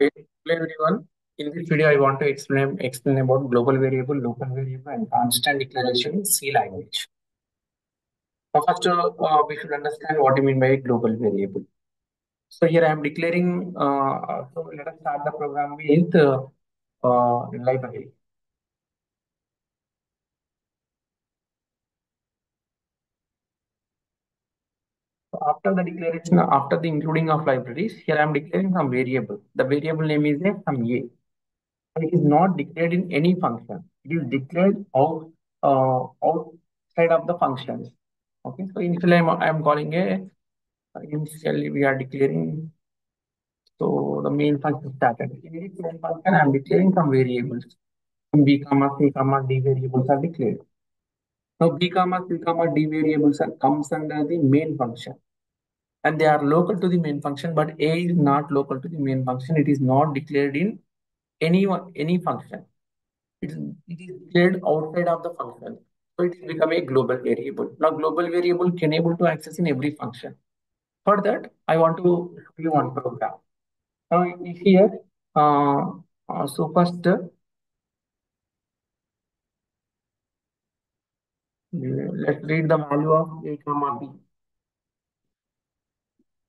Hello everyone. In this video, I want to explain about global variable, local variable, and constant declaration in C language. Now, first, we should understand what you mean by global variable. So here I am declaring. So let us start the program with library. So after the declaration, after the including of libraries, here I am declaring some variable. The variable name is some A. It is not declared in any function. It is declared outside of the functions. Okay, so initially I'm calling a initially we are declaring so the main function started. In each main function, I'm declaring some variables. B comma C comma D variables are declared. Now B comma C comma D variables are comes under the main function. And they are local to the main function, but A is not local to the main function. It is not declared in any function. It is, it is declared outside of the function. So it will become a global variable. Now global variable can able to access in every function. For that, I want to show you one program. Now here, so first, let's read the value of A comma B.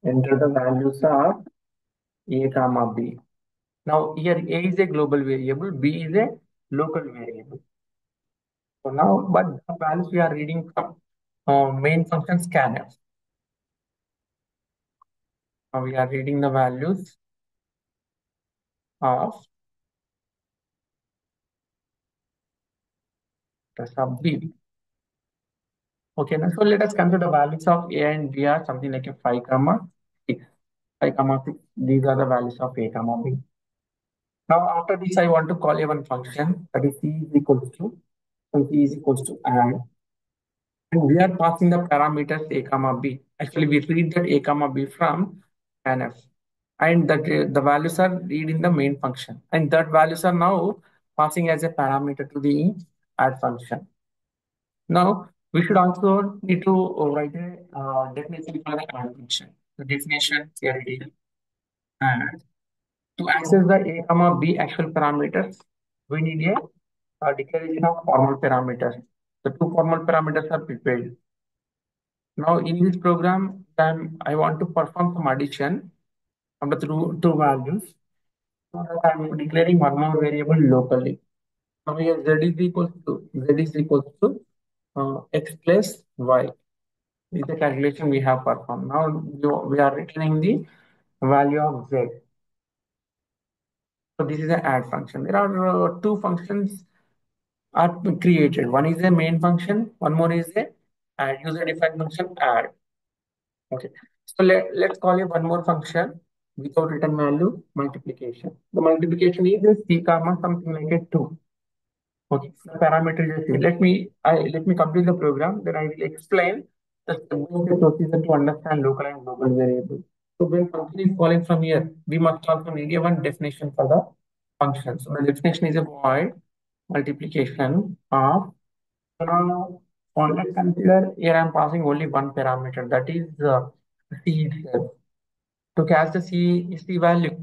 Enter the values of A comma B. Now here A is a global variable, B is a local variable. So now, but the values we are reading from main function scanf. Now we are reading the values of the sub B. Okay, now so let us consider the values of A and B are something like a 5 comma 6. 5 comma 6. These are the values of A comma B. Now after this, I want to call a one function that is C is equals to, so C is equals to add. And we are passing the parameters A comma B. Actually, we read that A comma B from NF. And that the values are read in the main function. And that values are now passing as a parameter to the add function. Now, we should also need to write a definition for the add function. The definition here it is. And to access the A comma B actual parameters, we need a declaration of formal parameters. The two formal parameters are prepared. Now, in this program, I want to perform some addition of the two values. So that I'm declaring one more variable locally. Now here z is equals to x plus y. This is the calculation we have performed. Now we are returning the value of z. So this is an add function. There are two functions are created. One is a main function. One more is a add user defined function add. Okay. So let's call it one more function without return value multiplication. The multiplication is a c comma something like a 2. Okay, the parameter is here. Let me complete the program. Then I will explain the step-by-step procedure to understand local and global variables. So when function is calling from here, we must also need a one definition for the function. So the definition is a void multiplication of. So now, let's consider here I'm passing only one parameter, that is c itself. To catch the c value,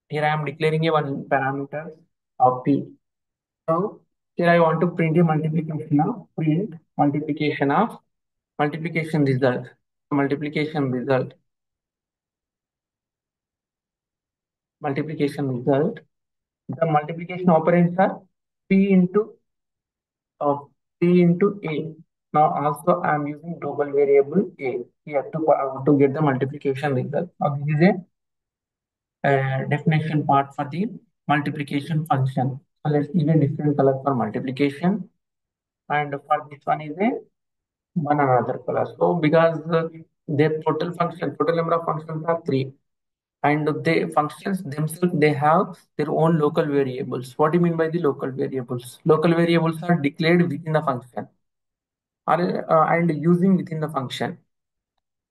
here I am declaring a one parameter of p. Now, here I want to print a multiplication of multiplication result. Multiplication result. Multiplication result. The multiplication operands are p into uh, p into a. Now also I am using global variable a here to get the multiplication result. Now this is a definition part for the multiplication function. So let's give a different color for multiplication, and for this one is a one another color. So because their total number of functions are three, and the functions themselves they have their own local variables. What do you mean by the local variables? Local variables are declared within the function, and using within the function,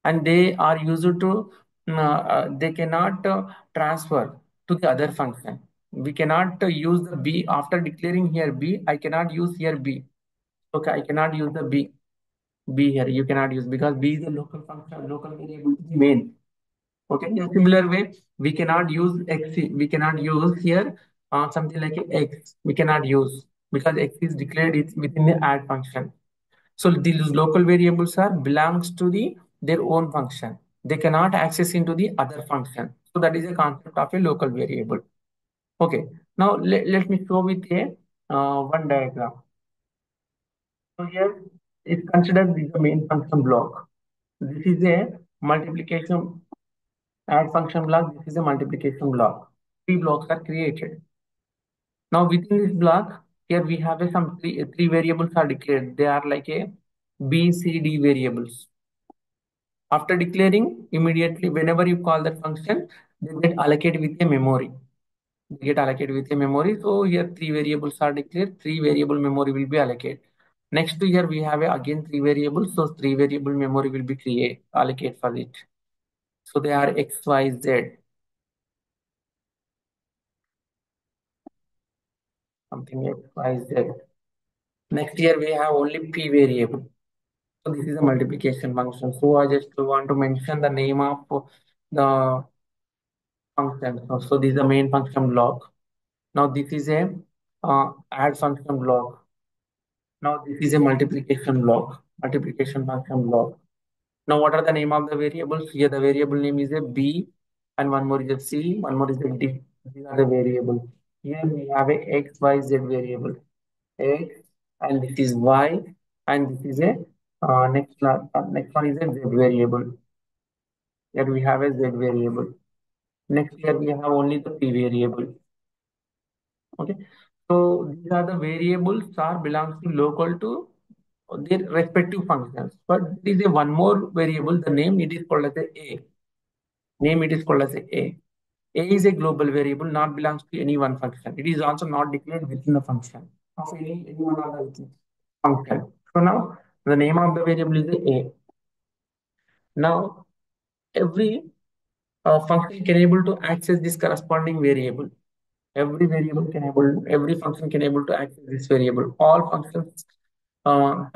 and they are used to they cannot transfer to the other function. We cannot use the b after declaring here b. I cannot use here b. Okay, I cannot use the b here you cannot use because b is a local function, local variable to the main. Okay, in a similar way, we cannot use x. We cannot use here something like a x. We cannot use because x is declared it's within the add function. So these local variables are belongs to the their own function. They cannot access into the other function. So that is a concept of a local variable. Okay. Now let me show with a one diagram. So here is considered this the main function block. This is a multiplication add function block. This is a multiplication block. Three blocks are created. Now within this block, here we have a some three variables are declared. They are like a B, C, D variables. After declaring, immediately whenever you call that function, they get allocated with a memory. They get allocated with a memory. So here three variables are declared. Three variable memory will be allocated. Next to here we have again three variables. So three variable memory will be allocate for it. So they are X, Y, Z. Something X, Y, Z. Next here we have only P variable. So this is a multiplication function. So I just want to mention the name of the function. So this is the main function block. Now this is a add function block. Now this is a multiplication block, multiplication function block. Now what are the name of the variables? Here the variable name is a B and one more is a C, one more is a D. These are the variables. Here we have a X, Y, Z variable. X and this is Y and this is a next one is a Z variable. Here we have a Z variable. Next here we have only the P variable. Okay. So these are the variables are belongs to local to their respective functions. But there is a one more variable, the name it is called as a. Name it is called as a. A is a global variable, not belongs to any one function. It is also not declared within the function of any one of the function. So now the name of the variable is a. Now every function can able to access this corresponding variable. Every function can able to access this variable. All functions have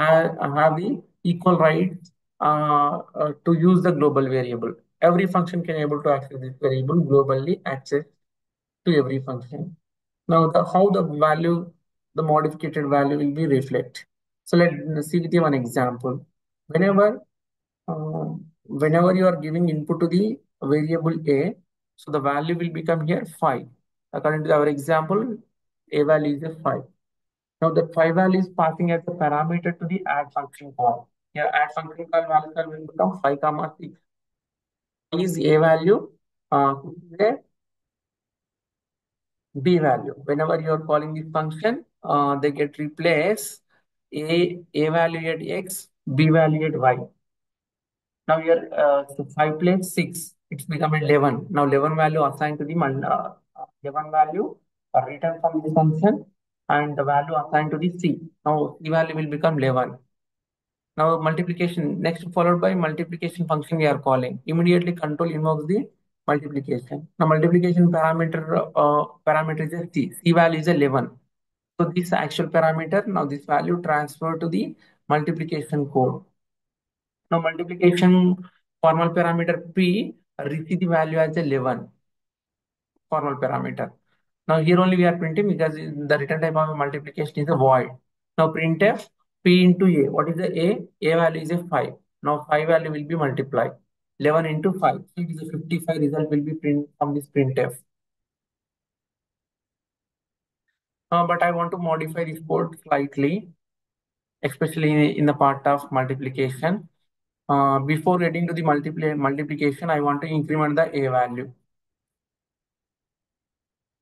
the equal rights to use the global variable. Every function can able to access this variable globally access to every function. Now how the value, the modified value will be reflect. So let's see with you one example. Whenever whenever you are giving input to the variable a, so the value will become here 5. According to our example, a value is a 5. Now the 5 value is passing as a parameter to the add function call. Here add function call value will become 5 comma 6. Is a value, is a b value. Whenever you are calling this function, they get replaced a value at x, b value at y. Now here, so 5 plus 6, it's become 11. Now 11 value assigned to the 11 value are written from the function and the value assigned to the C. Now C value will become 11. Now multiplication, next followed by multiplication function we are calling. Immediately control invokes the multiplication. Now multiplication parameter is a C. C value is 11. So this actual parameter, now this value transfer to the multiplication code. Now multiplication formal parameter P receive the value as 11 formal parameter. Now here only we are printing because the return type of multiplication is a void. Now printf P into A. What is the A? A value is a 5. Now 5 value will be multiplied. 11 into 5. So it is a 55 result will be print from this printf. But I want to modify this code slightly, especially in the part of multiplication. Before getting to the multiplication, I want to increment the A value.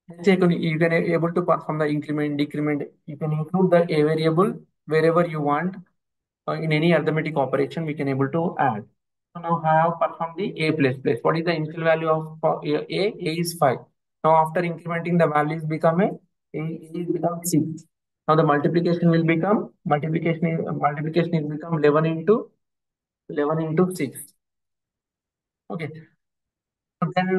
Let's say you can able to perform the increment, decrement. You can include the A variable wherever you want. In any arithmetic operation, we can able to add. So now I have performed the A plus plus. What is the initial value of A? A is 5. Now after incrementing the values become A is become 6. Now the multiplication is become 11 into 6. Okay. So then,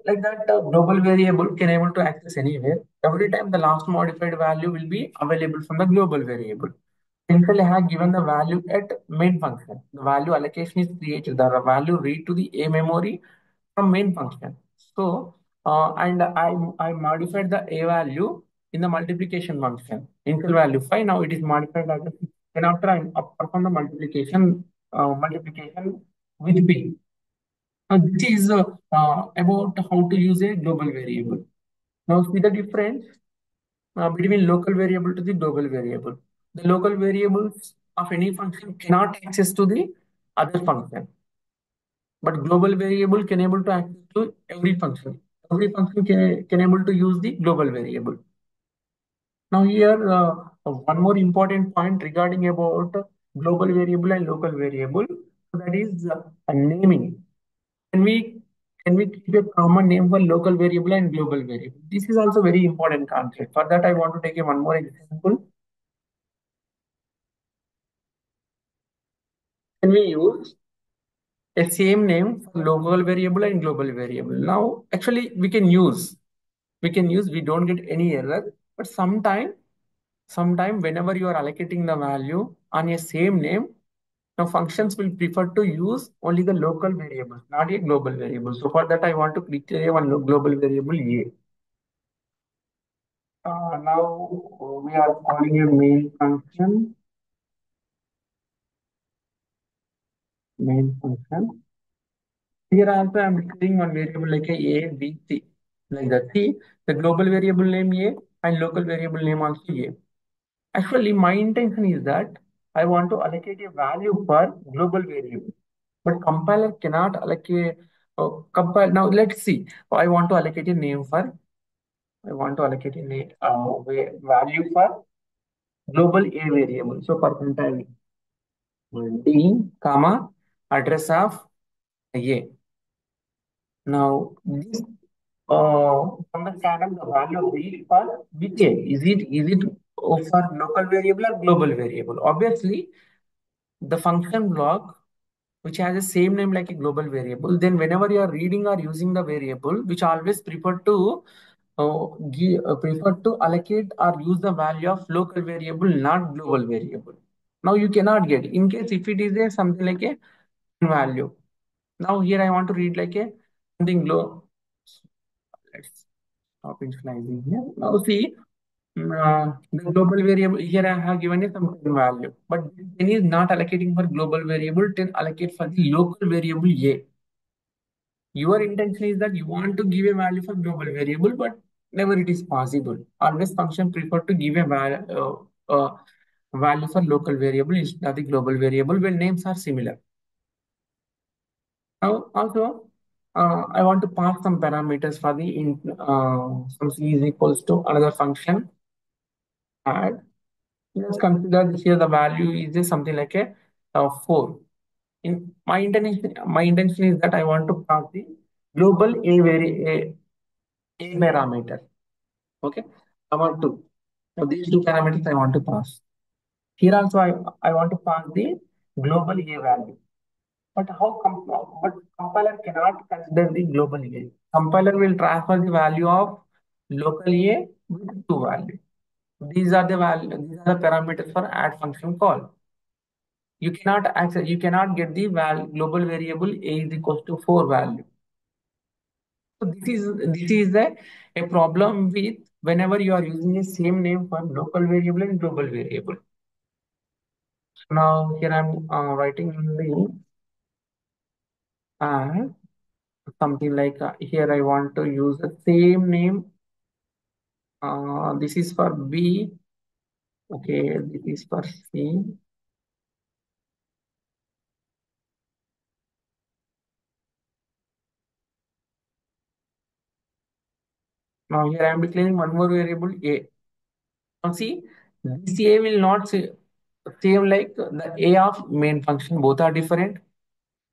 like that, global variable can able to access anywhere. Every time the last modified value will be available from the global variable. Initially, I have given the value at main function. The value allocation is created. The value read to the A memory from main function. So, and I modified the A value in the multiplication function. Initial value 5, now it is modified as a 6. Then after I perform the multiplication with B. Now this is about how to use a global variable. Now see the difference between local variable to the global variable. The local variables of any function cannot access to the other function, but global variable can able to access to every function. Every function can able to use the global variable. Now here one more important point regarding about global variable and local variable, so that is naming. Can we can we keep a common name for local variable and global variable? This is also very important concept. For that, I want to take a one more example. Can we use a same name for local variable and global variable? Now, actually, we can use, we don't get any error, but sometime whenever you are allocating the value on a same name, now functions will prefer to use only the local variable, not a global variable. So for that, I want to declare one global variable A. Now we are calling a main function. Here also I'm declaring one variable like a, B, C, like that. See, the global variable name A and local variable name also A. Actually, my intention is that I want to allocate a value for global variable, but compiler cannot allocate. Compile now. Let's see. I want to allocate a name for. I want to allocate a name, value for global A variable. So percentile D, comma, address of A. Now, this from the channel, the value of read for which A? Is it for local variable or global variable? Obviously, the function block which has the same name like a global variable, then whenever you are reading or using the variable, which always prefer to allocate or use the value of local variable, not global variable. Now you cannot get in case if it is a something like a value. Now here I want to read like a something low. Let's stop initializing here. Now see, the global variable here I have given it some value, but then is not allocating for global variable, then allocate for the local variable A. Your intention is that you want to give a value for global variable, but never it is possible. Always function prefer to give a value for local variable instead of the global variable when names are similar. Now also I want to pass some parameters for the some c is equals to another function add. Let's consider here the value is just something like a 4. In my intention is that I want to pass the global a parameter. Okay, I want to. So these two parameters I want to pass. Here also I want to pass the global A value. But but compiler cannot consider the global A. Compiler will transfer the value of local A with two value. These are the parameters for add function call. You cannot get the global variable A is equals to 4 value. So this is a problem with whenever you are using the same name for local variable and global variable. So now here I'm writing the and something like here I want to use the same name. This is for B. Okay, this is for C. Now here I am declaring one more variable A. Now see, this A will not same like the A of main function. Both are different.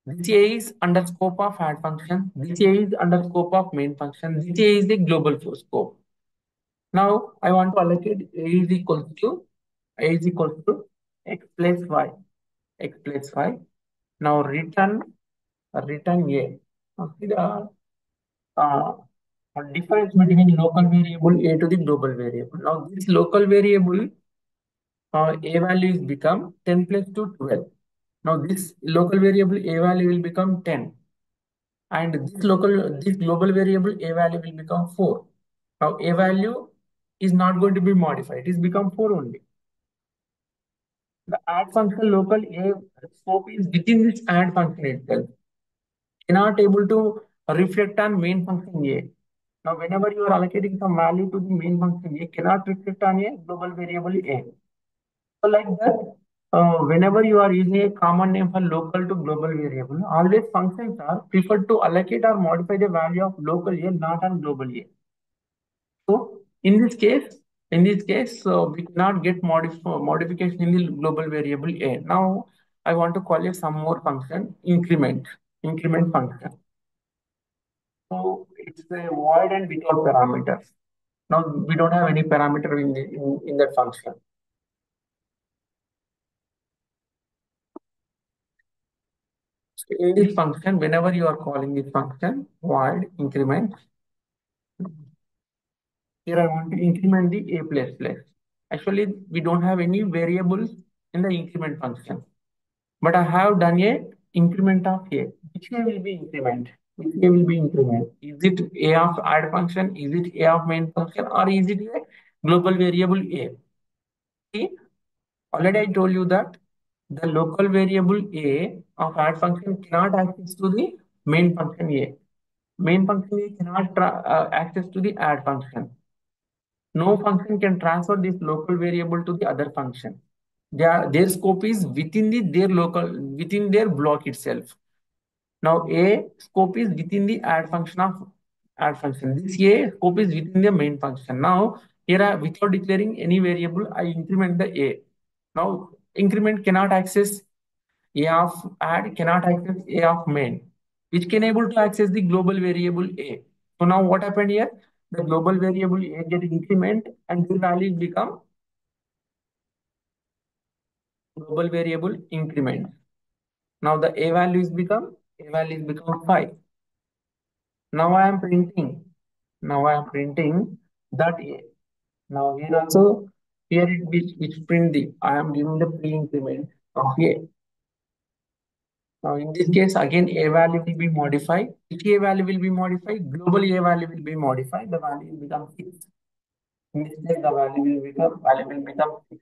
This A is under scope of add function. This A is under scope of main function. This A is the global scope. Now I want to allocate A is equals to x plus y. X plus y. Now return A. Now see the uh, difference between local variable A to the global variable. Now this local variable a value is become 10 plus 2 12. Now this local variable a value will become 10, and this global variable a value will become 4. Now a value is not going to be modified, it is become 4 only. The add function local a scope is within this add function itself, cannot able to reflect on main function a. Now whenever you are allocating some value to the main function a, cannot reflect on a global variable a. So like that, whenever you are using a common name for local to global variable, always functions are preferred to allocate or modify the value of local a, not on global a. So in this case, we cannot get modification in the global variable a. Now I want to call it some more function, increment function. So it's a void and without parameters. Now we don't have any parameter in that function. So in this function, whenever you are calling this function void increment, here I want to increment the a plus plus. Actually, we don't have any variables in the increment function, but I have done a increment of a. Which a will be increment? Which a will be increment? Is it a of add function? Is it a of main function? Or is it a global variable a? See, already I told you that the local variable a of add function cannot access to the main function a. Main function a cannot access to the add function. No function can transfer this local variable to the other function. Their scope is within within their block itself. Now a scope is within the add function. This a scope is within the main function. Now here without declaring any variable, I increment the a. Now increment cannot access a of add, cannot access a of main, which can able to access the global variable a. So now what happened here? The global variable a get increment and the value become global variable increment. Now the a value is become 5. Now I am printing. Now I am printing that a. Now here also here it which print the I am giving the pre-increment of a. Now in this case again a value will be modified. Which a value will be modified? Global a value will be modified. The value will become 6. In this case the value will become 6.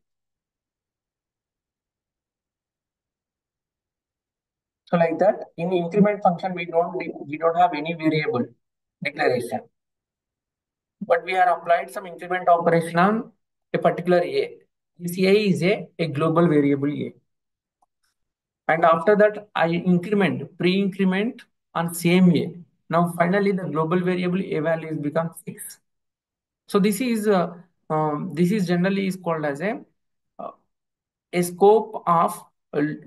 So like that in increment function we don't have any variable declaration, but we are applied some increment operation on a particular a. This a is a global variable a. And after that, I pre-increment on same a. Now finally the global variable a value is become 6. So this is generally is called as uh, a scope of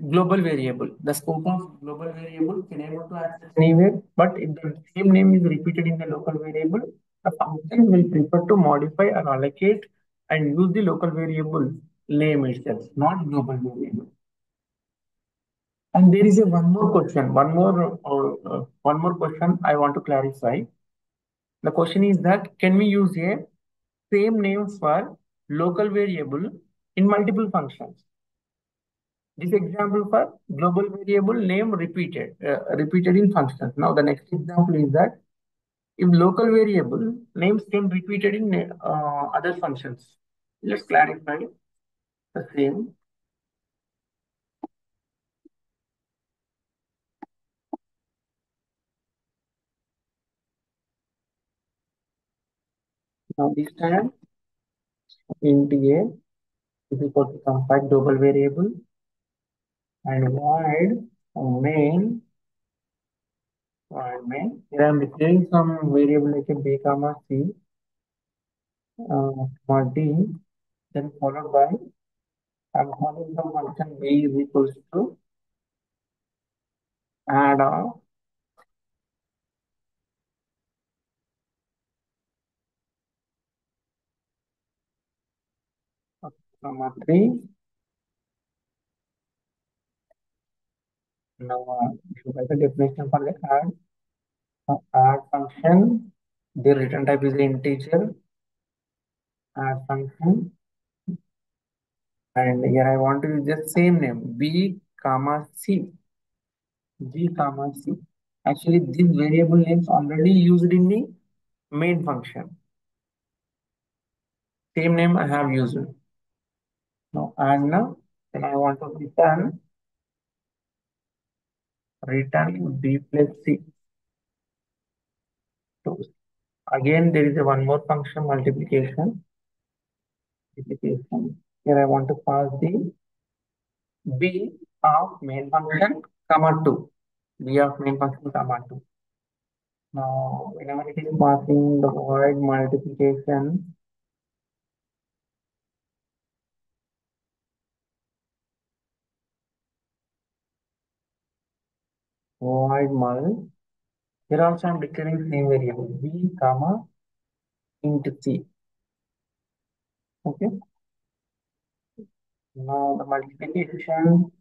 global variable. The scope of global variable can able to access anywhere, but if the same name is repeated in the local variable, the function will prefer to modify or allocate and use the local variable name itself, not global variable. And there is a one more question I want to clarify. The question is that can we use a same name for local variable in multiple functions? This example for global variable name repeated in functions. Now the next example is that if local variable names can repeated in other functions. Let's clarify the same. Now this time int a is equal to compact global variable and main void main. Here I'm declaring some variable like a b comma c comma d, then followed by I'm calling the function b is equals to add of comma 3. Now by the definition for the add function, the return type is integer. Add function And here I want to use the same name, B comma C. B comma C. Actually, these variable names already used in the main function. Same name I have used. Now, and now, then I want to return B plus C. So again, there is a one more function multiplication. Multiplication. Here I want to pass the B of main function, comma 2. B of main function, comma 2. Now, whenever it is passing the void multiplication, void mul, here also I am declaring same variable, B, comma, int C. Okay. Now, the multiplication,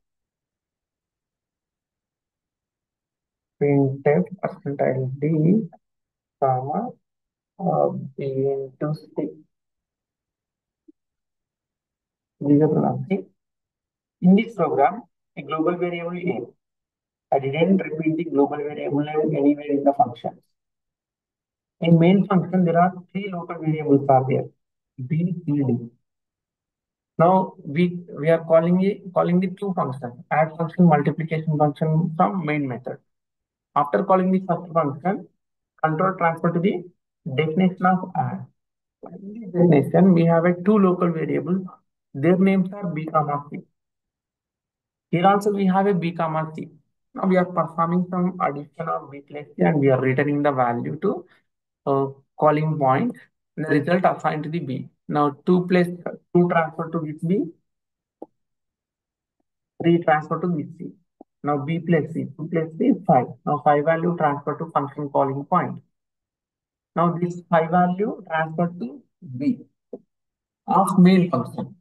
printf percentile D, comma, B into C. This is the program. See, in this program, a global variable name. I didn't repeat the global variable name anywhere in the function. In main function, there are three local variables are there. B, C, D. Now we are calling the two functions, add function, multiplication function from main method. After calling the first function, control transfer to the definition of add. In this definition, we have a two local variables. Their names are B comma C. Here also we have a B comma C. Now we are performing some addition of B plus C and we are returning the value to calling point. And the result assigned to the B. Now 2 plus 2 transfer to this B, 3 transfer to this C. Now B plus C, 2 plus C is 5. Now 5 value transfer to function calling point. Now this 5 value transfer to B of main function.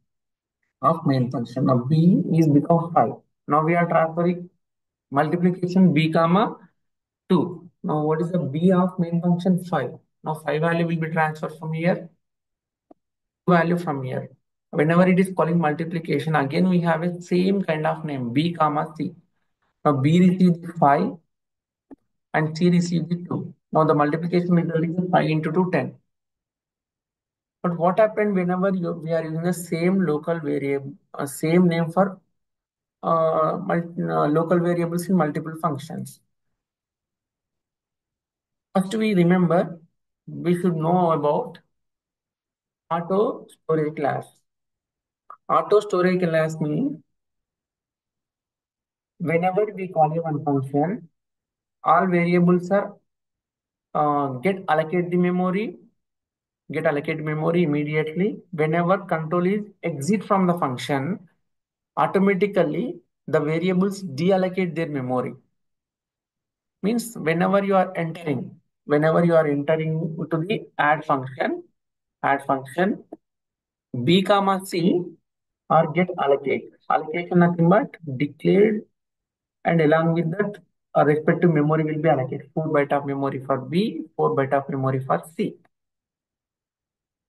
Of main function. Now B is become 5. Now we are transferring multiplication B comma 2. Now what is the B of main function? 5. Now 5 value will be transferred from here, value from here. Whenever it is calling multiplication, again we have a same kind of name, B comma C. Now B receives 5 and C receives 2. Now the multiplication result is 5 into 2, 10. But what happened whenever we are using the same local variable, same name for local variables in multiple functions? First, we remember we should know about auto storage class. Auto storage class means whenever we call a one function, all variables are get allocate memory immediately. Whenever control is exit from the function, automatically the variables deallocate their memory. Means whenever you are entering to the add function B comma C or get allocate. Allocation nothing but declared, and along with that respective memory will be allocated. 4 byte of memory for B, 4 byte of memory for C.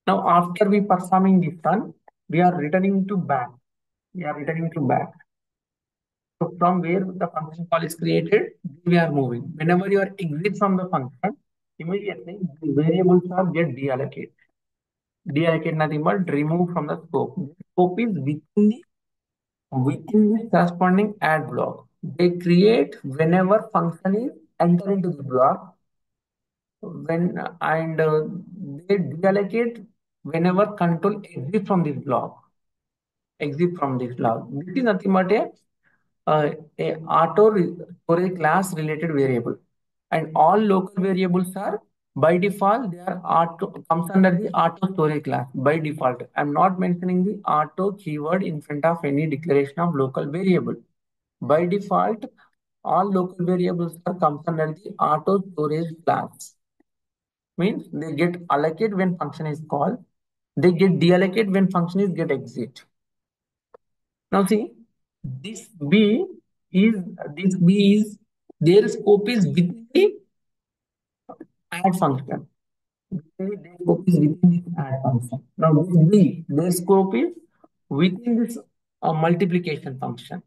Now after we performing this one, we are returning to back. We are returning to back. So from where the function call is created, we are moving. Whenever you are exit from the function, immediately the variables are get deallocated. Deallocate nothing but remove from the scope. The scope is within the corresponding add block. They create whenever function is enter into the block when and they deallocate whenever control exit from this block. Exit from this block. This is nothing but a auto storage class related variable, and all local variables are by default they are auto comes under the auto storage class by default. I'm not mentioning the auto keyword in front of any declaration of local variable. By default, all local variables are comes under the auto storage class. Means they get allocate when function is called, they get deallocate when function is get exit. Now see, this B is this B is their scope is within the add function. Their scope is within this add function. Now this B, their scope is within this a multiplication function.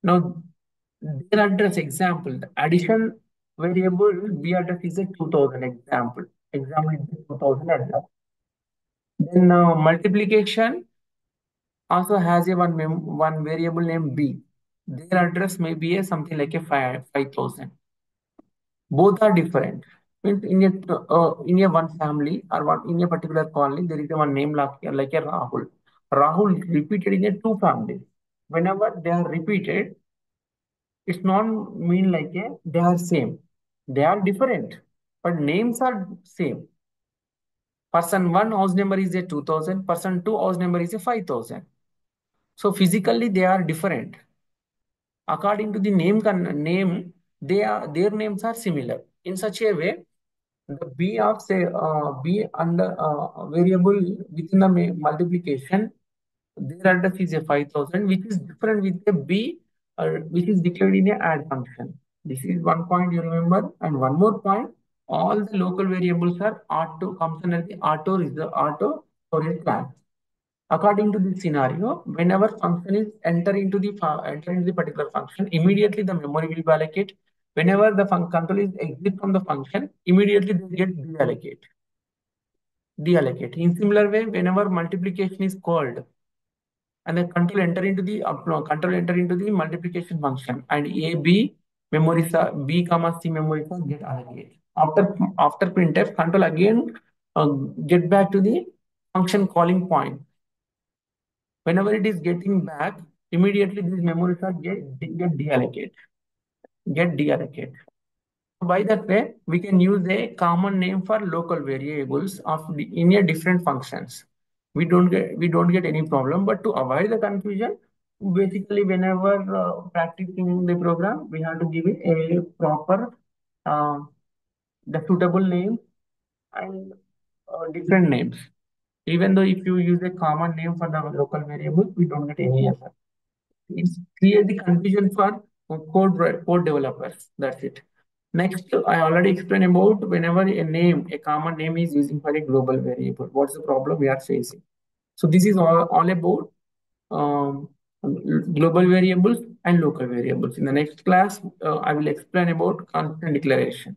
Now, their address example, the addition variable B address is a 2000 example. Example is the 2000 address. Then multiplication also has a one variable named B. Their address may be a something like a 5000. Both are different. Means in a one family or one in a particular colony, there is a one name like a Rahul. Rahul is repeated in a two families. Whenever they are repeated, it's not mean like a they are same. They are different, but names are same. Person one house number is a 2000. Person two house number is a 5000. So physically they are different. According to the name, their names are similar. In such a way, the b of say b under variable within the multiplication, their address is a 5000, which is different with a b which is declared in a add function. This is one point you remember, and one more point: all the local variables are auto comes under the auto storage class. According to this scenario, whenever function is enter into the particular function, immediately the memory will be allocated. Whenever the control is exit from the function, immediately they get deallocate. In similar way, whenever multiplication is called and the control enter into the multiplication function, and A B memories are B comma C memories are get allocated. After printf, control again get back to the function calling point. Whenever it is getting back, immediately these memories are get deallocated. By that way, we can use a common name for local variables in a different functions. We don't get any problem. But to avoid the confusion, basically whenever practicing the program, we have to give it a proper uh, the suitable name and different names. Even though if you use a common name for the local variable, we don't get any error. It's create the confusion for code developers. That's it. Next, I already explained about whenever a common name is using for a global variable. What's the problem we are facing? So this is all about um, global variables and local variables. In the next class, I will explain about constant declaration.